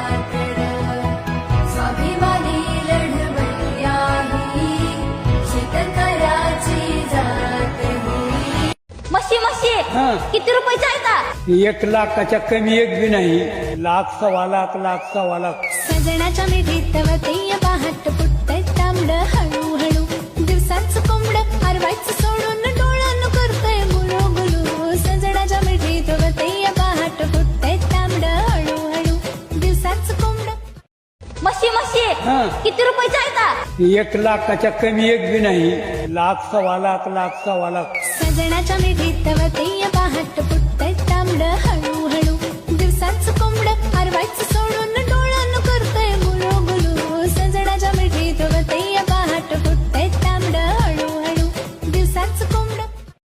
मातड स्वाभिमानी लढवय्या ही शेतकऱ्याची जात ही. मशी मशी किती रुपयाची आहे का? 1 लाखाच्या कमी एक बी नाही. लाख, सव्वा लाख, लाख, सव्वा लाख. सजनाच्या मिठीत वतीय पहाट फुटतय तांबड हळूहळू. दिवसाच कोंबड हरवायचं सोडून डोळ्यानं करतय गुलू गुलू. सजनाच्या मिठीत वतीय पहाट फुटतय तांबड हळूहळू. दिवसाच कोंबड. मशी मशी किती रुपयाची आहे का? 1 लाखाच्या कमी एक बी नाही. लाख, सव्वा लाख, लाख, सव्वा लाख. सजनाच्या मिठीत वतीय पहाट फुटतय